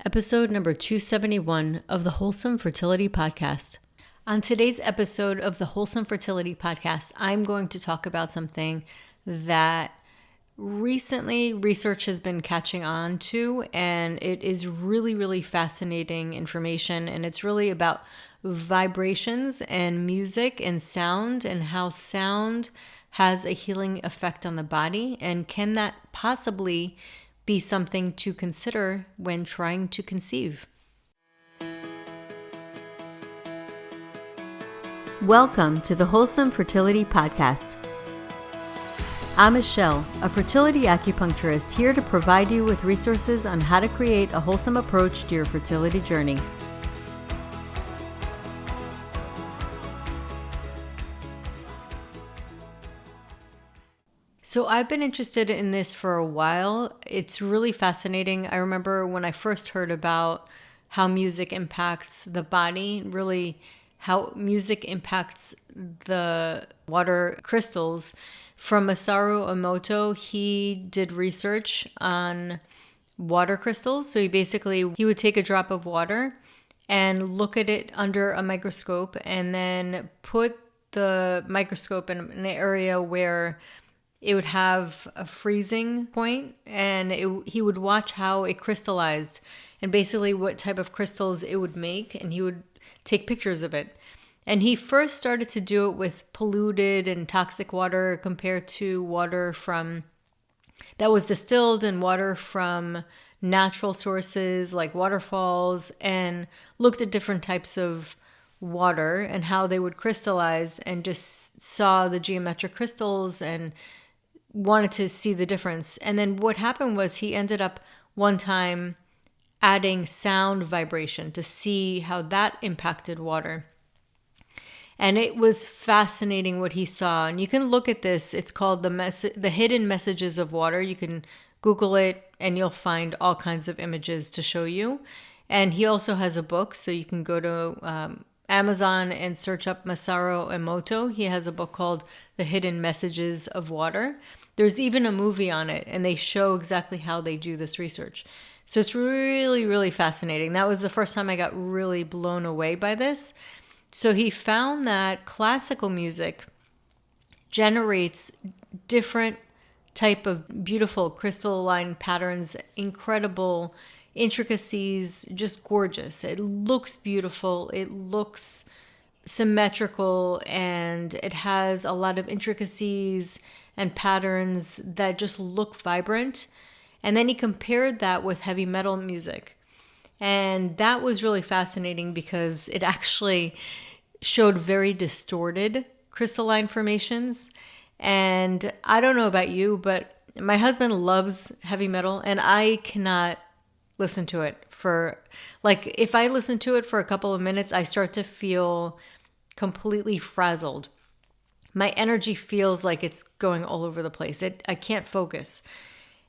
episode number 271 of the Wholesome Fertility Podcast. On today's episode of the Wholesome Fertility Podcast, I'm going to talk about something that recently research has been catching on to, and it is really fascinating information, and it's really about vibrations and music and sound, and how sound has a healing effect on the body, and can that possibly be something to consider when trying to conceive. Welcome to the Wholesome Fertility Podcast. I'm Michelle, a fertility acupuncturist, here to provide you with resources on how to create a wholesome approach to your fertility journey. So I've been interested in this for a while. It's really fascinating. I remember when I first heard about how music impacts the body, really how music impacts the water crystals. From MasaruEmoto, he did research on water crystals. So he would take a drop of water and look at it under a microscope, and then put the microscope in an area where it would have a freezing point, and he would watch how it crystallized and basically what type of crystals it would make, and he would take pictures of it. And he first started to do it with polluted and toxic water compared to water that was distilled, and water from natural sources like waterfalls, and looked at different types of water and how they would crystallize, and just saw the geometric crystals and wanted to see the difference. And then what happened was he ended up one time adding sound vibration to see how that impacted water. And it was fascinating what he saw. And you can look at this. It's called the hidden messages of water. You can Google it and you'll find all kinds of images to show you. And he also has a book, so you can go to Amazon and search up MasaruEmoto. He has a book called The Hidden Messages of Water. There's even a movie on it, and they show exactly how they do this research. So it's really fascinating. That was the first time I got really blown away by this. So he found that classical music generates different type of beautiful crystalline patterns, incredible intricacies, just gorgeous. It looks beautiful. It looks symmetrical, and it has a lot of intricacies and patterns that just look vibrant. And then he compared that with heavy metal music. And that was really fascinating because it actually showed very distorted crystalline formations. And I don't know about you, but my husband loves heavy metal, and I cannot listen to it if I listen to it for a couple of minutes, I start to feel completely frazzled. My energy feels like it's going all over the place. I can't focus.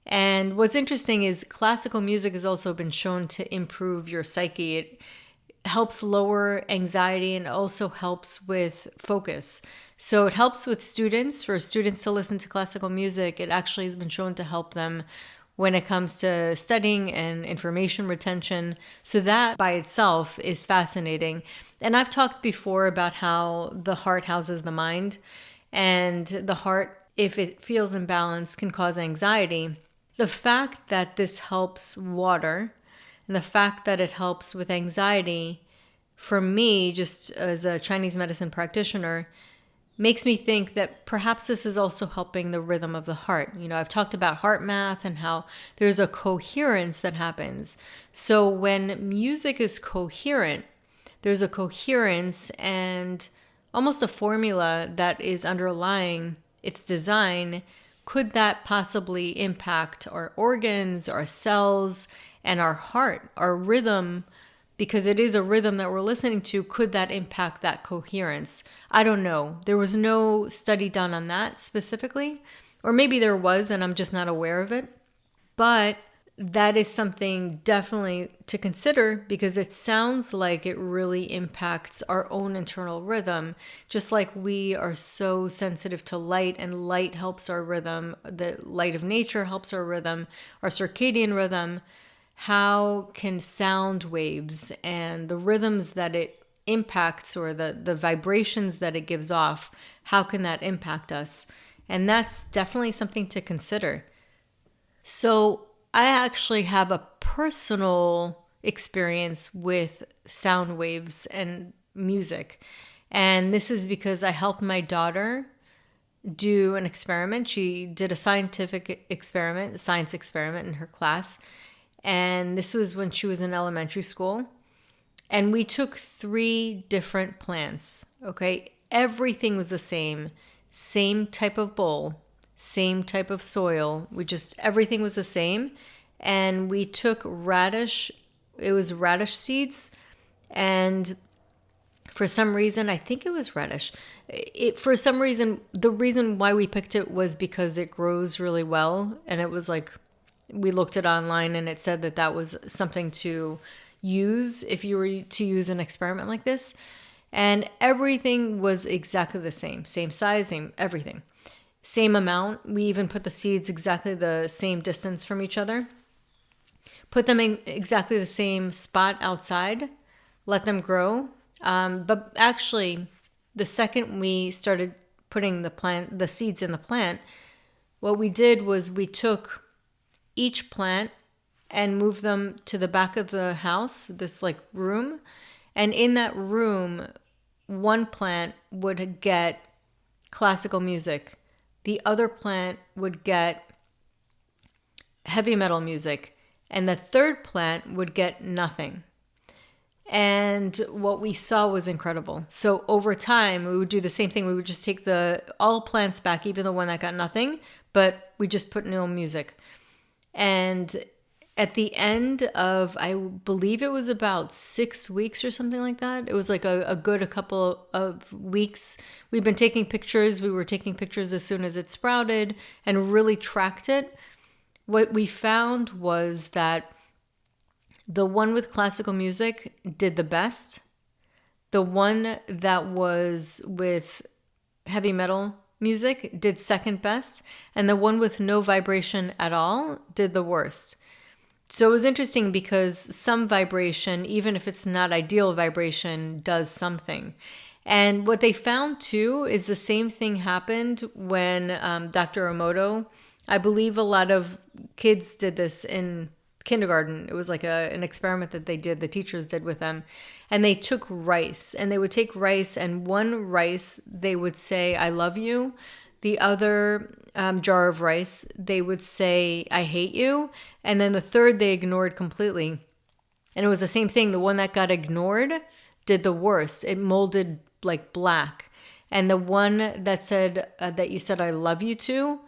And what's interesting is classical music has also been shown to improve your psyche. It helps lower anxiety and also helps with focus. So it helps with students. For students to listen to classical music, it actually has been shown to help them when it comes to studying and information retention. So that by itself is fascinating. And I've talked before about how the heart houses the mind, and the heart, if it feels imbalanced, can cause anxiety. The fact that this helps water, and the fact that it helps with anxiety, for me, just as a Chinese medicine practitioner, makes me think that perhaps this is also helping the rhythm of the heart. I've talked about heart math and how there's a coherence that happens. So when music is coherent, there's a coherence and almost a formula that is underlying its design. Could that possibly impact our organs, our cells, and our heart, our rhythm? Because it is a rhythm that we're listening to, could that impact that coherence? I don't know. There was no study done on that specifically, or maybe there was and I'm just not aware of it. But that is something definitely to consider, because it sounds like it really impacts our own internal rhythm. Just like we are so sensitive to light, and light helps our rhythm, the light of nature helps our rhythm, our circadian rhythm. how can sound waves and the rhythms that it impacts, or the vibrations that it gives off, how can that impact us? And that's definitely something to consider. So I actually have a personal experience with sound waves and music. And this is because I helped my daughter do an experiment. She did a science experiment in her class. And this was when she was in elementary school. And we took 3 different plants, okay? Everything was the same type of bowl, same type of soil. Everything was the same. And we took radish seeds. And for some reason, I think it was radish. For some reason, the reason why we picked it was because it grows really well. And it was like, we looked it online and it said that was something to use if you were to use an experiment like this. And everything was exactly the same size, same everything, same amount. We even put the seeds exactly the same distance from each other, put them in exactly the same spot outside, let them grow. But actually, the second we started putting the seeds in the plant, what we did was we took each plant and moved them to the back of the house, this like room. And in that room, one plant would get classical music. The other plant would get heavy metal music. And the third plant would get nothing. And what we saw was incredible. So over time, we would do the same thing. We would just take all plants back, even the one that got nothing, but we just put no music. And at the end of, I believe it was about 6 weeks or something like that. It was like a couple of weeks. We've been taking pictures. We were taking pictures as soon as it sprouted and really tracked it. What we found was that the one with classical music did the best. The one that was with heavy metal music did second best. And the one with no vibration at all did the worst. So it was interesting because some vibration, even if it's not ideal vibration, does something. And what they found too is the same thing happened when Dr. Emoto, I believe a lot of kids did this in kindergarten. It was like an experiment that the teachers did with them. And they took rice, and they would take rice, and one rice, they would say, I love you. The other jar of rice, they would say, I hate you. And then the third, they ignored completely. And it was the same thing. The one that got ignored did the worst. It molded like black. And the one that said, that you said, I love you to,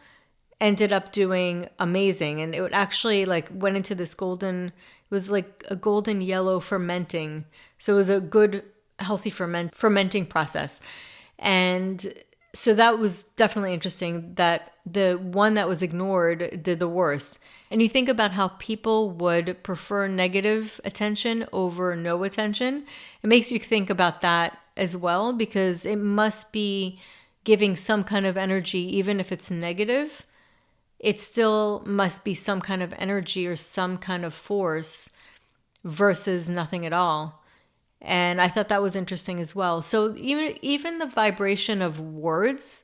ended up doing amazing. And it would actually went into this it was like a golden yellow fermenting. So it was a good, healthy fermenting process. And so that was definitely interesting that the one that was ignored did the worst. And you think about how people would prefer negative attention over no attention. It makes you think about that as well, because it must be giving some kind of energy, even if it's negative. It still must be some kind of energy or some kind of force versus nothing at all. And I thought that was interesting as well. So even the vibration of words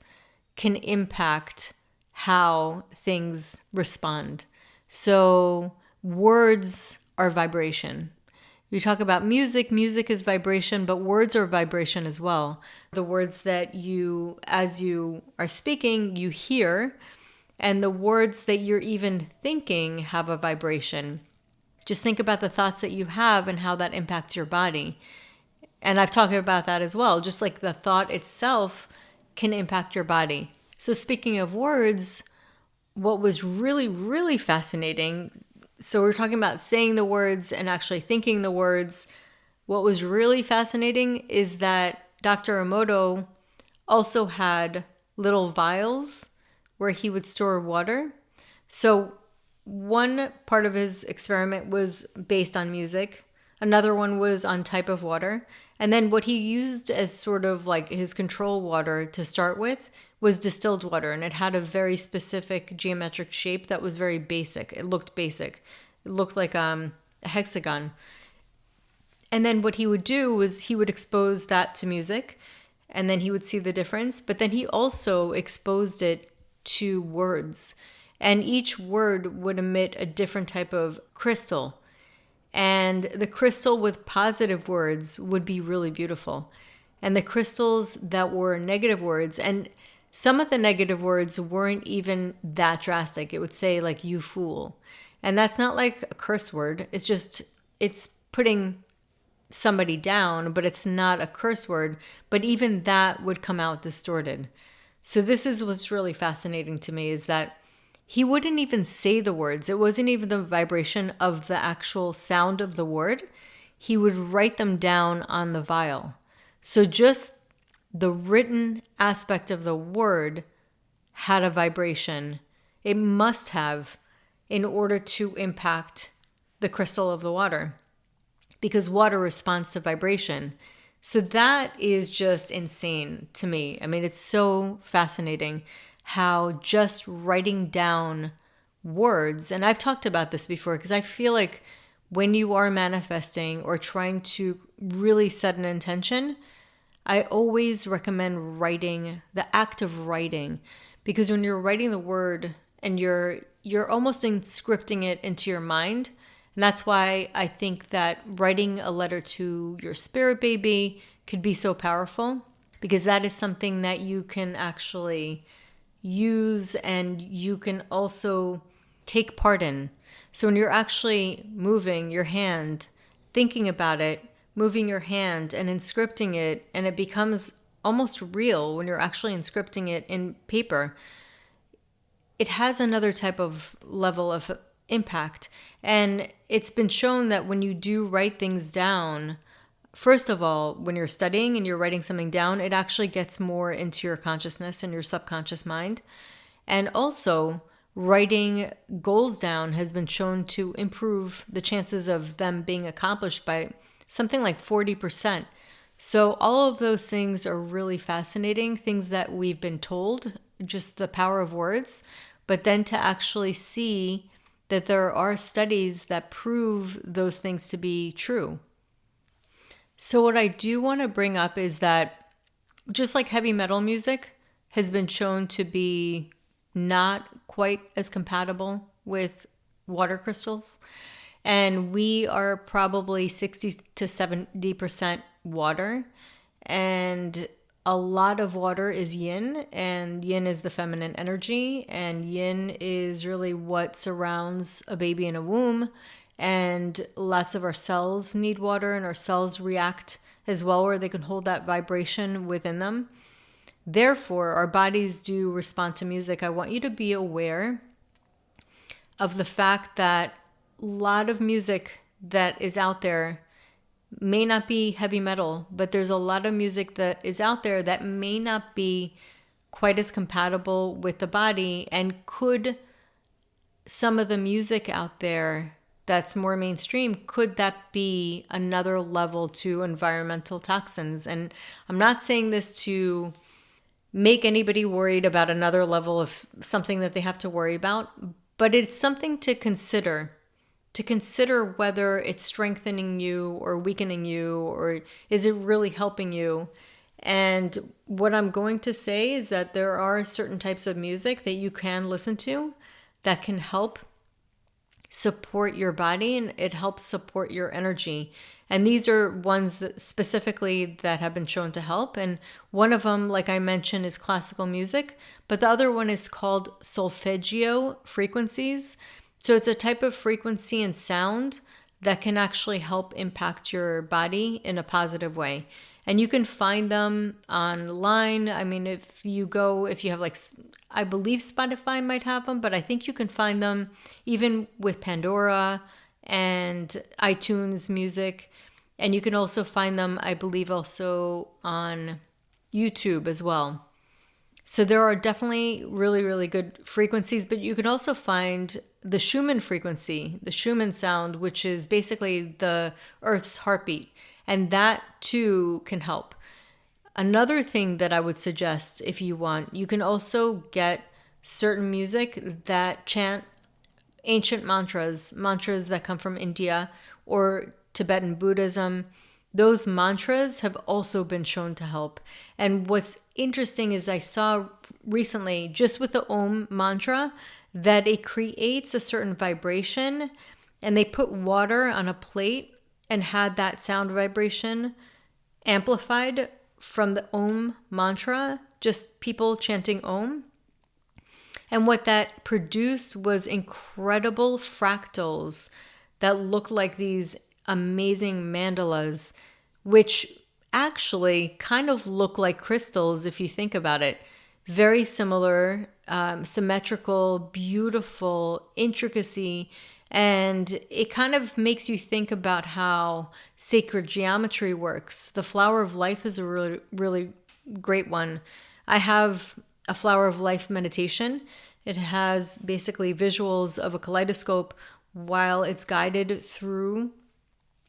can impact how things respond. So words are vibration. We talk about music is vibration, but words are vibration as well. The words that as you are speaking, you hear, and the words that you're even thinking have a vibration. Just think about the thoughts that you have and how that impacts your body. And I've talked about that as well. Just like the thought itself can impact your body. So speaking of words, what was really, really fascinating, so we're talking about saying the words and actually thinking the words. What was really fascinating is that Dr. Emoto also had little vials where he would store water. So one part of his experiment was based on music. Another one was on type of water. And then what he used as sort of like his control water to start with was distilled water. And it had a very specific geometric shape that was very basic. It looked basic. It looked like a hexagon. And then what he would do was he would expose that to music, and then he would see the difference. But then he also exposed it to words, and each word would emit a different type of crystal. And the crystal with positive words would be really beautiful. And the crystals that were negative words, and some of the negative words weren't even that drastic. It would say like, you fool. And that's not like a curse word. It's putting somebody down, but it's not a curse word. But even that would come out distorted. So this is what's really fascinating to me, is that he wouldn't even say the words. It wasn't even the vibration of the actual sound of the word. He would write them down on the vial. So just the written aspect of the word had a vibration. It must have, in order to impact the crystal of the water, because water responds to vibration. So that is just insane to me. I mean, it's so fascinating how just writing down words, and I've talked about this before, because I feel like when you are manifesting or trying to really set an intention, I always recommend writing, the act of writing, because when you're writing the word and you're almost scripting it into your mind. And that's why I think that writing a letter to your spirit baby could be so powerful, because that is something that you can actually use and you can also take part in. So when you're actually moving your hand, thinking about it, moving your hand and inscripting it, and it becomes almost real when you're actually inscripting it in paper, it has another type of level of impact. And it's been shown that when you do write things down, first of all, when you're studying and you're writing something down, it actually gets more into your consciousness and your subconscious mind. And also, writing goals down has been shown to improve the chances of them being accomplished by something like 40%. So all of those things are really fascinating, things that we've been told, just the power of words, but then to actually see that there are studies that prove those things to be true. So what I do want to bring up is that just like heavy metal music has been shown to be not quite as compatible with water crystals, and we are probably 60 to 70% water, and a lot of water is yin, and yin is the feminine energy, and yin is really what surrounds a baby in a womb. And lots of our cells need water, and our cells react as well, where they can hold that vibration within them. Therefore, our bodies do respond to music. I want you to be aware of the fact that a lot of music that is out there may not be heavy metal, but there's a lot of music that is out there that may not be quite as compatible with the body. And could some of the music out there that's more mainstream, could that be another level to environmental toxins? And I'm not saying this to make anybody worried about another level of something that they have to worry about, but it's something to consider whether it's strengthening you or weakening you, or is it really helping you? And what I'm going to say is that there are certain types of music that you can listen to that can help support your body, and it helps support your energy. And these are ones that specifically that have been shown to help. And one of them, like I mentioned, is classical music, but the other one is called solfeggio frequencies. So it's a type of frequency and sound that can actually help impact your body in a positive way. And you can find them online. I mean, if you have like, I believe Spotify might have them, but I think you can find them even with Pandora and iTunes Music. And you can also find them, I believe, also on YouTube as well. So there are definitely really, really good frequencies, but you can also find the Schumann frequency, the Schumann sound, which is basically the Earth's heartbeat. And that too can help. Another thing that I would suggest, if you want, you can also get certain music that chant ancient mantras that come from India or Tibetan Buddhism. Those mantras have also been shown to help. And what's interesting is I saw recently, just with the Om mantra, that it creates a certain vibration, and they put water on a plate and had that sound vibration amplified from the Om mantra, just people chanting Om. And what that produced was incredible fractals that looked like these amazing mandalas, which actually kind of look like crystals if you think about it. Very similar, symmetrical, beautiful, intricacy. And it kind of makes you think about how sacred geometry works. The flower of life is a really, really great one. I have a flower of life meditation. It has basically visuals of a kaleidoscope while it's guided through.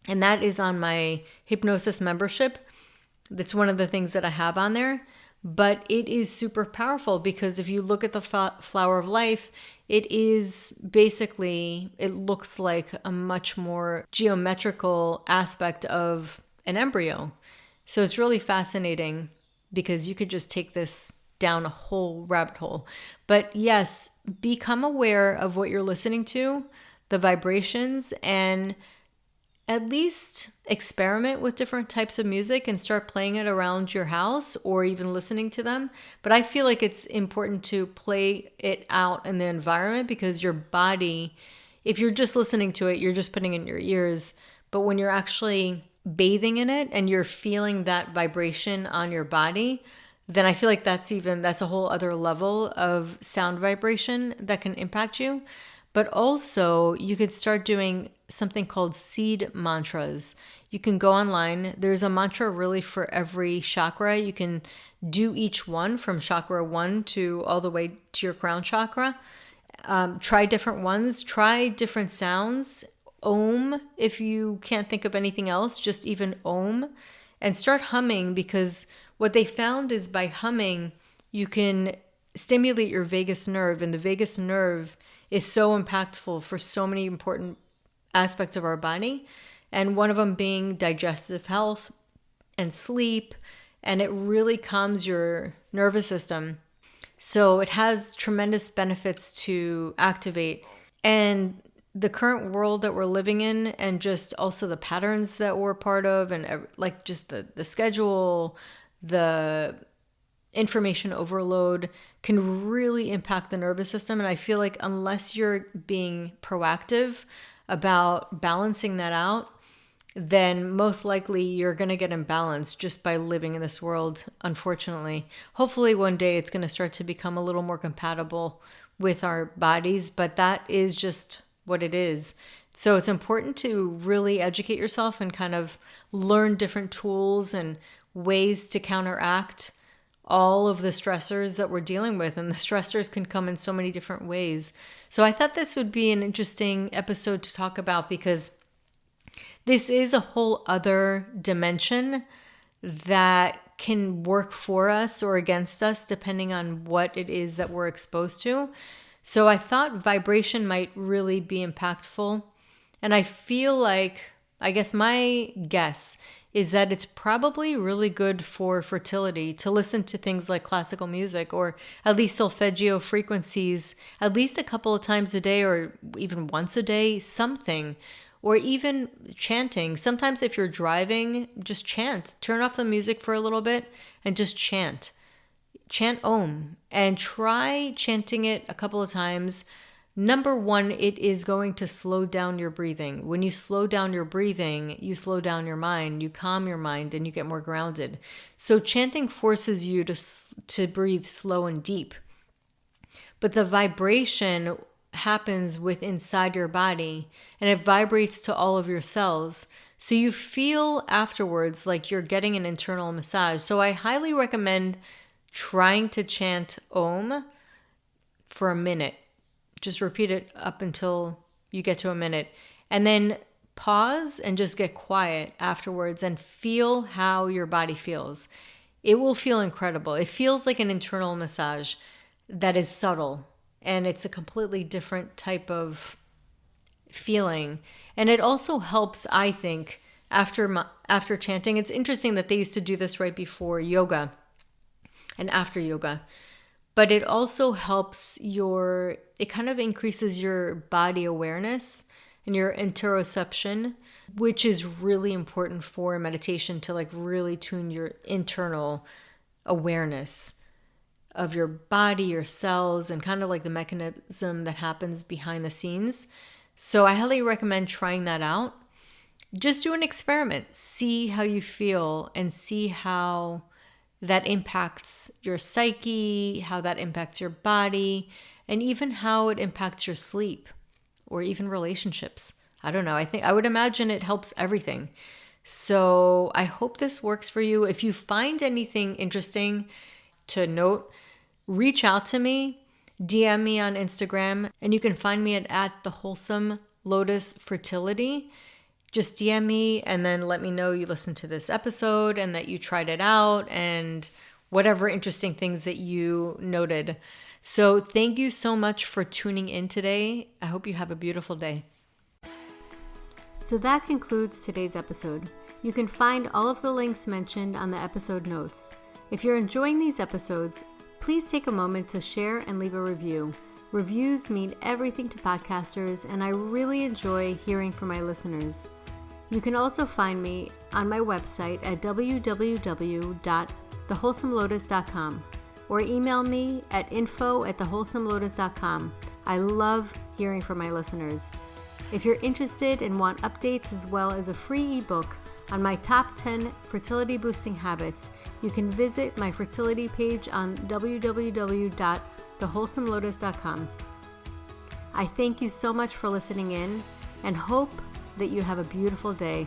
And that is on my hypnosis membership. That's one of the things that I have on there. But it is super powerful because if you look at the flower of life, it is basically, it looks like a much more geometrical aspect of an embryo. So it's really fascinating because you could just take this down a whole rabbit hole. But yes, become aware of what you're listening to, the vibrations, and at least experiment with different types of music and start playing it around your house or even listening to them. But I feel like it's important to play it out in the environment because your body, if you're just listening to it, you're just putting it in your ears. But when you're actually bathing in it and you're feeling that vibration on your body, then I feel like that's a whole other level of sound vibration that can impact you. But also you could start doing something called seed mantras. You can go online. There's a mantra really for every chakra. You can do each one from chakra 1 to all the way to your crown chakra. Try different ones. Try different sounds. Om, if you can't think of anything else, just even Om. And start humming, because what they found is by humming, you can stimulate your vagus nerve. And the vagus nerve is so impactful for so many important aspects of our body, and one of them being digestive health and sleep, and it really calms your nervous system. So it has tremendous benefits to activate. And the current world that we're living in, and just also the patterns that we're part of, and like just the schedule, the information overload can really impact the nervous system. And I feel like unless you're being proactive about balancing that out, then most likely you're going to get imbalanced just by living in this world, unfortunately. Hopefully one day it's going to start to become a little more compatible with our bodies, but that is just what it is. So it's important to really educate yourself and kind of learn different tools and ways to counteract all of the stressors that we're dealing with. And the stressors can come in so many different ways. So I thought this would be an interesting episode to talk about, because this is a whole other dimension that can work for us or against us depending on what it is that we're exposed to. So I thought vibration might really be impactful. And I feel like, I guess my guess is that it's probably really good for fertility to listen to things like classical music, or at least solfeggio frequencies, at least a couple of times a day, or even once a day, something, or even chanting. Sometimes if you're driving, just chant. Turn off the music for a little bit and just chant. Chant Om, and try chanting it a couple of times. Number one, it is going to slow down your breathing. When you slow down your breathing, you slow down your mind, you calm your mind, and you get more grounded. So chanting forces you to breathe slow and deep. But the vibration happens inside your body, and it vibrates to all of your cells. So you feel afterwards like you're getting an internal massage. So I highly recommend trying to chant Om for a minute. Just repeat it up until you get to a minute, and then pause and just get quiet afterwards and feel how your body feels. It will feel incredible. It feels like an internal massage that is subtle, and it's a completely different type of feeling. And it also helps, I think, after chanting. It's interesting that they used to do this right before yoga and after yoga. But it also helps it kind of increases your body awareness and your interoception, which is really important for meditation to like really tune your internal awareness of your body, your cells, and kind of like the mechanism that happens behind the scenes. So I highly recommend trying that out. Just do an experiment, see how you feel, and see how that impacts your psyche, how that impacts your body, and even how it impacts your sleep or even relationships. I don't know. I would imagine it helps everything. So I hope this works for you. If you find anything interesting to note, reach out to me, DM me on Instagram, and you can find me at the Wholesome Lotus Fertility. Just DM me and then let me know you listened to this episode and that you tried it out and whatever interesting things that you noted. So thank you so much for tuning in today. I hope you have a beautiful day. So that concludes today's episode. You can find all of the links mentioned on the episode notes. If you're enjoying these episodes, please take a moment to share and leave a review. Reviews mean everything to podcasters, and I really enjoy hearing from my listeners. You can also find me on my website at www.thewholesomelotus.com or email me at info@thewholesomelotus.com. I love hearing from my listeners. If you're interested and want updates as well as a free ebook on my top 10 fertility boosting habits, you can visit my fertility page on www.thewholesomelotus.com. I thank you so much for listening in and hope that you have a beautiful day.